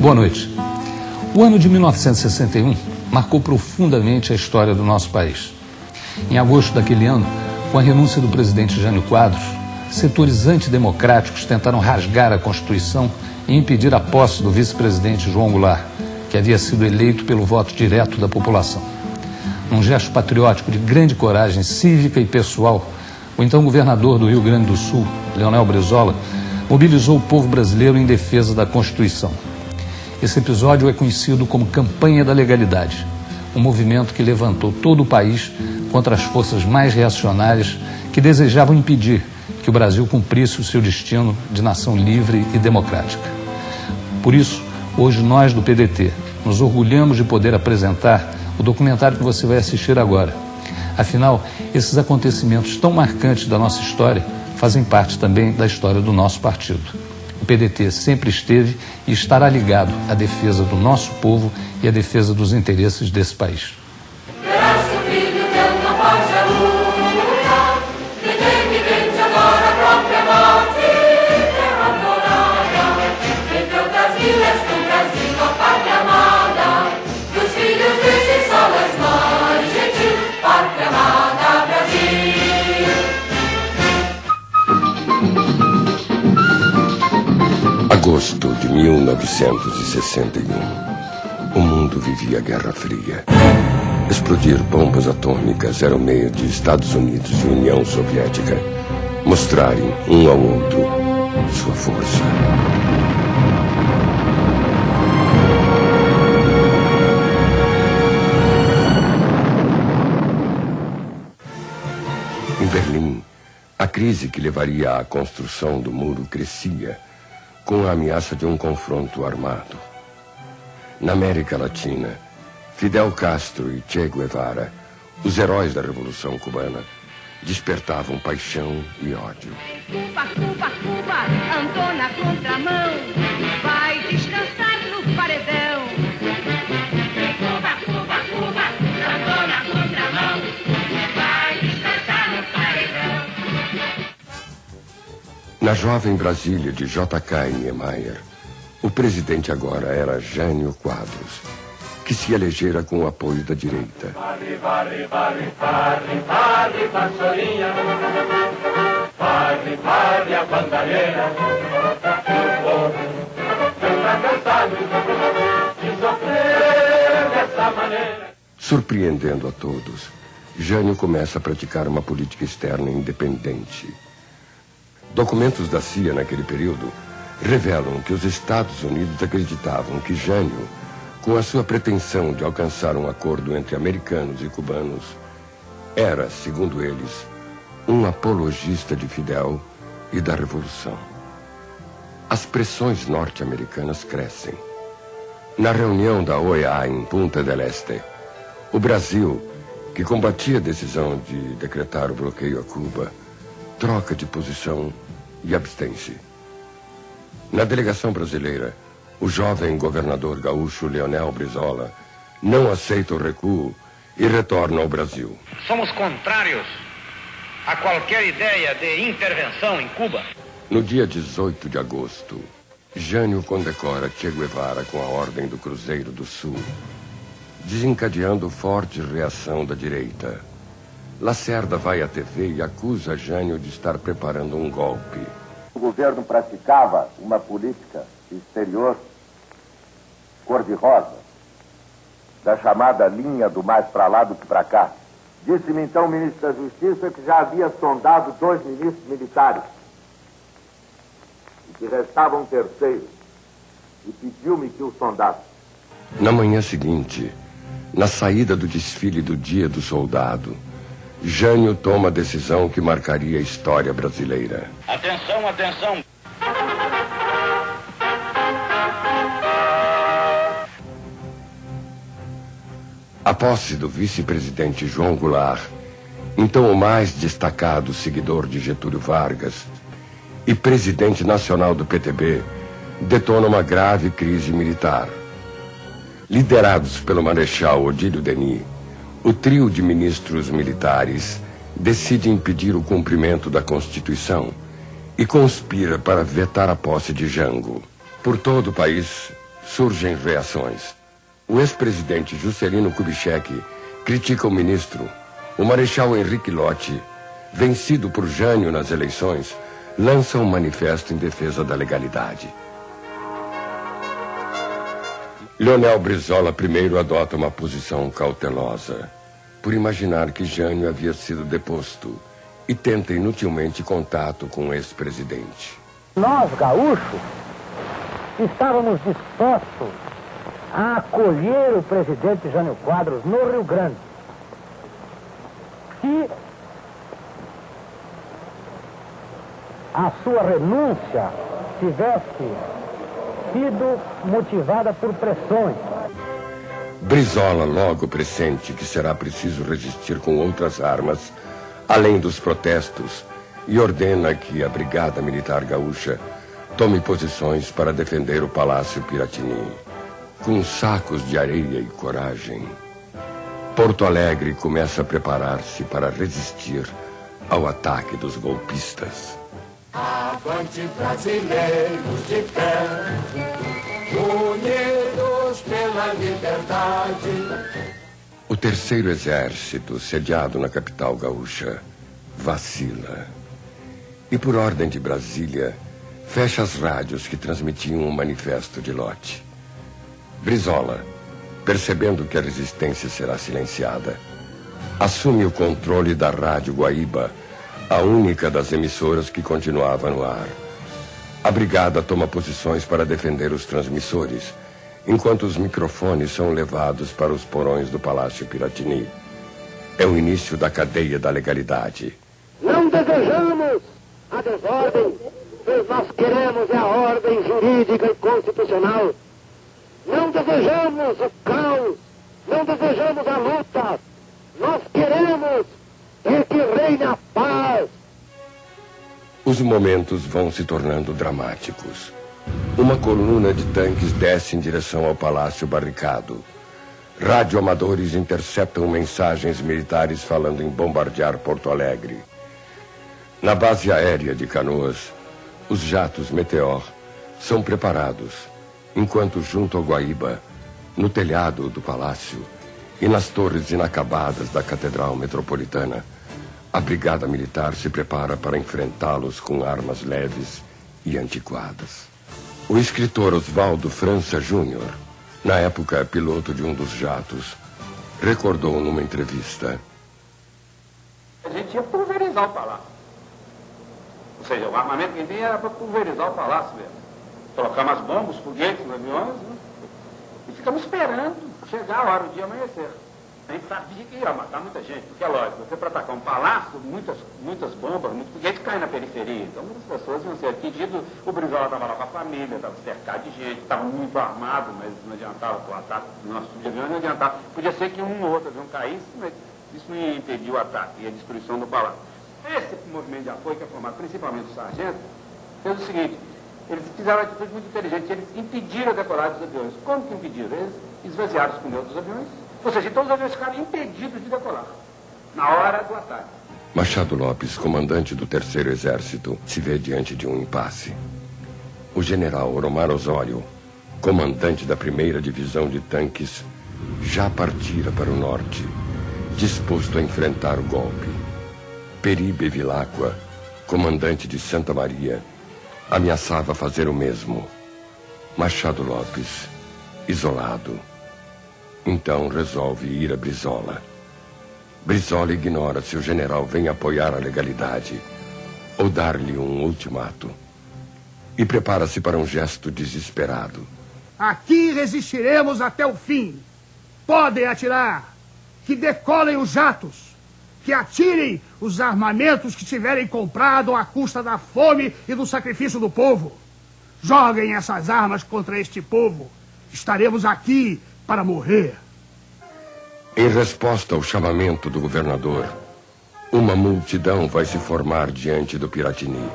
Boa noite. O ano de 1961 marcou profundamente a história do nosso país. Em agosto daquele ano, com a renúncia do presidente Jânio Quadros, setores antidemocráticos tentaram rasgar a Constituição e impedir a posse do vice-presidente João Goulart, que havia sido eleito pelo voto direto da população. Num gesto patriótico de grande coragem cívica e pessoal, o então governador do Rio Grande do Sul, Leonel Brizola, mobilizou o povo brasileiro em defesa da Constituição. Esse episódio é conhecido como Campanha da Legalidade, um movimento que levantou todo o país contra as forças mais reacionárias que desejavam impedir que o Brasil cumprisse o seu destino de nação livre e democrática. Por isso, hoje nós do PDT nos orgulhamos de poder apresentar o documentário que você vai assistir agora. Afinal, esses acontecimentos tão marcantes da nossa história fazem parte também da história do nosso partido. O PDT sempre esteve e estará ligado à defesa do nosso povo e à defesa dos interesses desse país. Agosto de 1961. O mundo vivia a Guerra Fria. Explodir bombas atômicas era o meio de Estados Unidos e União Soviética mostrarem um ao outro sua força. Em Berlim, a crise que levaria à construção do muro crescia, com a ameaça de um confronto armado. Na América Latina, Fidel Castro e Che Guevara, os heróis da Revolução Cubana, despertavam paixão e ódio. Cuba, Cuba, Cuba, andou na contramão, vai descansar no paredão. Cuba, Cuba, Cuba, andou na contramão, vai descansar no paredão. Na jovem Brasília de J.K. Niemeyer, o presidente agora era Jânio Quadros, que se elegera com o apoio da direita. Varre, varre, varre, varre, varre, vassourinha, varre, varre a bandalheira, e o povo está cansado de sofrer dessa maneira. Surpreendendo a todos, Jânio começa a praticar uma política externa independente. Documentos da CIA naquele período revelam que os Estados Unidos acreditavam que Jânio, com a sua pretensão de alcançar um acordo entre americanos e cubanos, era, segundo eles, um apologista de Fidel e da Revolução. As pressões norte-americanas crescem. Na reunião da OEA em Punta del Este, o Brasil, que combatia a decisão de decretar o bloqueio a Cuba, troca de posição e abstém-se. Na delegação brasileira, o jovem governador gaúcho Leonel Brizola não aceita o recuo e retorna ao Brasil. Somos contrários a qualquer ideia de intervenção em Cuba. No dia 18 de agosto, Jânio condecora Che Guevara com a Ordem do Cruzeiro do Sul, desencadeando forte reação da direita. Lacerda vai à TV e acusa Jânio de estar preparando um golpe. O governo praticava uma política exterior cor-de-rosa, da chamada linha do mais para lá do que para cá. Disse-me então o ministro da Justiça que já havia sondado 2 ministros militares e que restava um terceiro, e pediu-me que o sondasse. Na manhã seguinte, na saída do desfile do Dia do Soldado, Jânio toma a decisão que marcaria a história brasileira. Atenção, atenção. A posse do vice-presidente João Goulart, então o mais destacado seguidor de Getúlio Vargas e presidente nacional do PTB, detona uma grave crise militar. Liderados pelo Marechal Odílio Denis, o trio de ministros militares decide impedir o cumprimento da Constituição e conspira para vetar a posse de Jango. Por todo o país Surgem reações. O ex-presidente Juscelino Kubitschek critica o ministro. O marechal Henrique Lott, vencido por Jânio nas eleições, lança um manifesto em defesa da legalidade. Leonel Brizola primeiro adota uma posição cautelosa, por imaginar que Jânio havia sido deposto, e tenta inutilmente contato com o ex-presidente. Nós, gaúchos, estávamos dispostos a acolher o presidente Jânio Quadros no Rio Grande. Se a sua renúncia tivesse sido motivada por pressões. Brizola logo pressente que será preciso resistir com outras armas, além dos protestos, e ordena que a Brigada Militar Gaúcha tome posições para defender o Palácio Piratini. Com sacos de areia e coragem, Porto Alegre começa a preparar-se para resistir ao ataque dos golpistas. Avante, brasileiros de pé, unidos pela liberdade. O terceiro exército, sediado na capital gaúcha, vacila. E por ordem de Brasília, fecha as rádios que transmitiam o manifesto de Lott. Brizola, percebendo que a resistência será silenciada, assume o controle da Rádio Guaíba, a única das emissoras que continuava no ar. A brigada toma posições para defender os transmissores, enquanto os microfones são levados para os porões do Palácio Piratini. É o início da cadeia da legalidade. Não desejamos a desordem, pois nós queremos a ordem jurídica e constitucional. Não desejamos o caos, não desejamos a luta. Nós queremos que reine a paz. Os momentos vão se tornando dramáticos. Uma coluna de tanques desce em direção ao Palácio Barricado. Radioamadores interceptam mensagens militares falando em bombardear Porto Alegre. Na base aérea de Canoas, os jatos Meteor são preparados, enquanto junto ao Guaíba, no telhado do palácio e nas torres inacabadas da Catedral Metropolitana, a Brigada Militar se prepara para enfrentá-los com armas leves e antiquadas. O escritor Oswaldo França Júnior, na época piloto de um dos jatos, recordou numa entrevista: a gente ia pulverizar o palácio. Ou seja, o armamento que vinha era para pulverizar o palácio mesmo. Colocar umas bombas, foguetes nos aviões, né? E ficamos esperando chegar a hora do dia amanhecer. A gente sabia que ia matar muita gente, porque é lógico, você para atacar um palácio, muitas bombas, muitos foguetes caem na periferia. Então muitas pessoas iam ser atingidas. O Brizola estava lá com a família, estava cercado de gente, estava muito armado, mas não adiantava o ataque do nosso tipo de avião, não adiantava. Podia ser que um ou outro avião caísse, mas isso não ia impedir o ataque e a destruição do palácio. Esse movimento de apoio, que é formado principalmente do sargento, fez o seguinte: eles fizeram uma atitude muito inteligente, eles impediram a decolagem dos aviões. Como que impediram? Eles esvaziaram os pneus dos aviões, ou seja, então os aviões ficaram impedidos de decolar, na hora do ataque. Machado Lopes, comandante do Terceiro Exército, se vê diante de um impasse. O general Oromar Osório, comandante da 1ª Divisão de Tanques, já partira para o norte, disposto a enfrentar o golpe. Peri Bevilacqua, comandante de Santa Maria, ameaçava fazer o mesmo. Machado Lopes, isolado, então resolve ir a Brizola. Brizola ignora se o general vem apoiar a legalidade ou dar-lhe um ultimato. E prepara-se para um gesto desesperado. Aqui resistiremos até o fim. Podem atirar. Que decolem os jatos. Que atirem os armamentos que tiverem comprado à custa da fome e do sacrifício do povo. Joguem essas armas contra este povo. Estaremos aqui para morrer. Em resposta ao chamamento do governador, uma multidão vai se formar diante do Piratini.